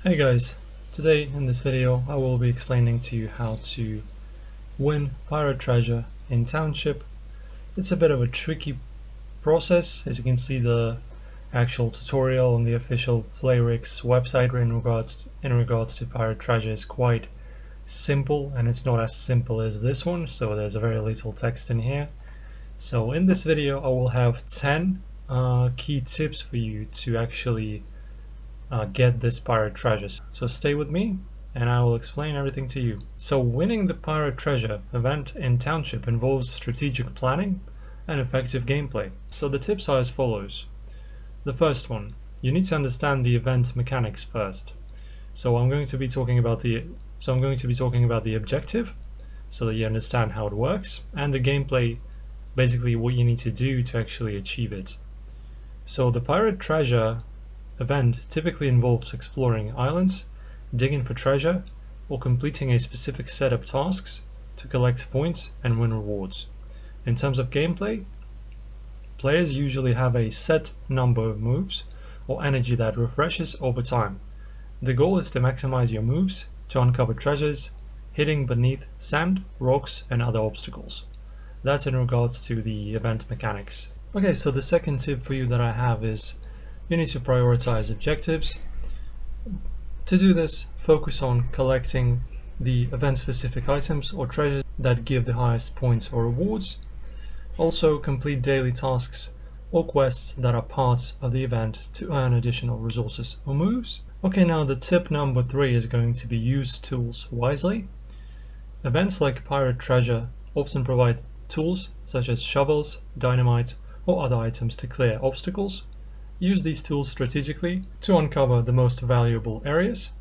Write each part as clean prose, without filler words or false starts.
Hey guys, today in this video I will be explaining to you how to win pirate treasure in Township. It's a bit of a tricky process. As you can see, the actual tutorial on the official Playrix website in regards to pirate treasure is quite simple, and it's not as simple as this one, so there's a very little text in here. So in this video I will have 10 key tips for you to actually get this pirate treasure. So stay with me and I will explain everything to you. So winning the pirate treasure event in Township involves strategic planning and effective gameplay. So the tips are as follows. The first one, you need to understand the event mechanics first. So I'm going to be talking about the objective so that you understand how it works, and the gameplay, basically what you need to do to actually achieve it. So the pirate treasure event typically involves exploring islands, digging for treasure, or completing a specific set of tasks to collect points and win rewards. In terms of gameplay, players usually have a set number of moves or energy that refreshes over time. The goal is to maximize your moves to uncover treasures, hiding beneath sand, rocks, and other obstacles. That's in regards to the event mechanics. Okay, so the second tip for you that I have is you need to prioritize objectives. To do this, focus on collecting the event-specific items or treasures that give the highest points or rewards. Also, complete daily tasks or quests that are parts of the event to earn additional resources or moves. Okay, now the tip number 3 is going to be use tools wisely. Events like pirate treasure often provide tools such as shovels, dynamite, or other items to clear obstacles. Use these tools strategically to uncover the most valuable areas.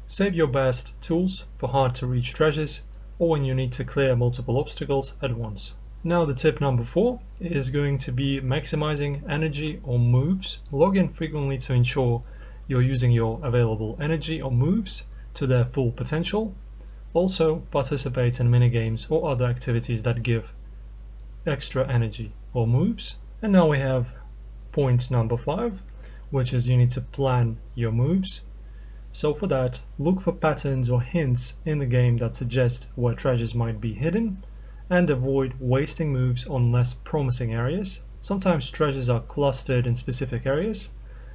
Save your best tools for hard to reach treasures or when you need to clear multiple obstacles at once. Now the tip number 4 is going to be maximizing energy or moves. Log in frequently to ensure you're using your available energy or moves to their full potential. Also participate in minigames or other activities that give extra energy or moves. And now we have point number 5, which is you need to plan your moves. So for that, look for patterns or hints in the game that suggest where treasures might be hidden, and avoid wasting moves on less promising areas. Sometimes treasures are clustered in specific areas,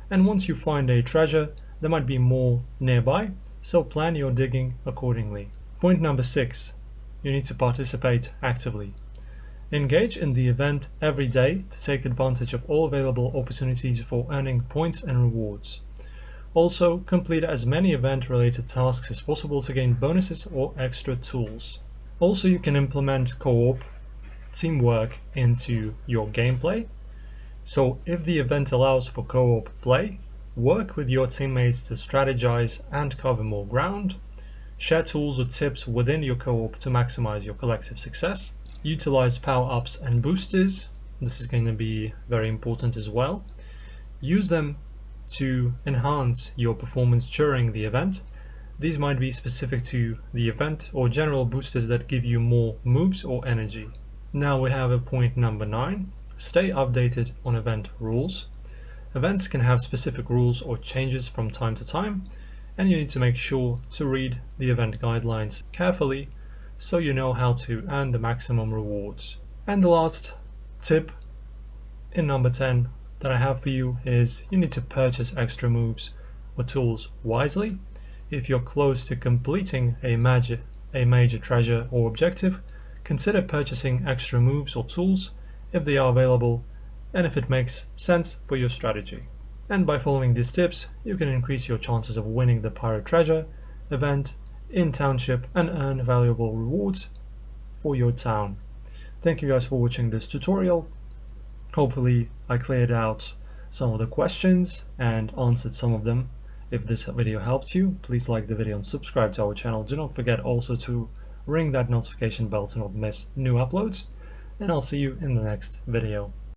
and once you find a treasure, there might be more nearby, so plan your digging accordingly. Point number 6, you need to participate actively. Engage in the event every day to take advantage of all available opportunities for earning points and rewards. Also, complete as many event-related tasks as possible to gain bonuses or extra tools. Also, you can implement co-op teamwork into your gameplay. So if the event allows for co-op play, work with your teammates to strategize and cover more ground. Share tools or tips within your co-op to maximize your collective success. Utilize power-ups and boosters. This is going to be very important as well. Use them to enhance your performance during the event. These might be specific to the event or general boosters that give you more moves or energy. Now we have a point number 9. Stay updated on event rules. Events can have specific rules or changes from time to time, and you need to make sure to read the event guidelines carefully so you know how to earn the maximum rewards. And the last tip in number 10 that I have for you is you need to purchase extra moves or tools wisely. If you're close to completing a major treasure or objective, consider purchasing extra moves or tools if they are available and if it makes sense for your strategy. And by following these tips, you can increase your chances of winning the pirate treasure event in Township and earn valuable rewards for your town. Thank you guys for watching this tutorial. Hopefully I cleared out some of the questions and answered some of them. If this video helped you, please like the video and subscribe to our channel. Do not forget also to ring that notification bell to not miss new uploads, and I'll see you in the next video.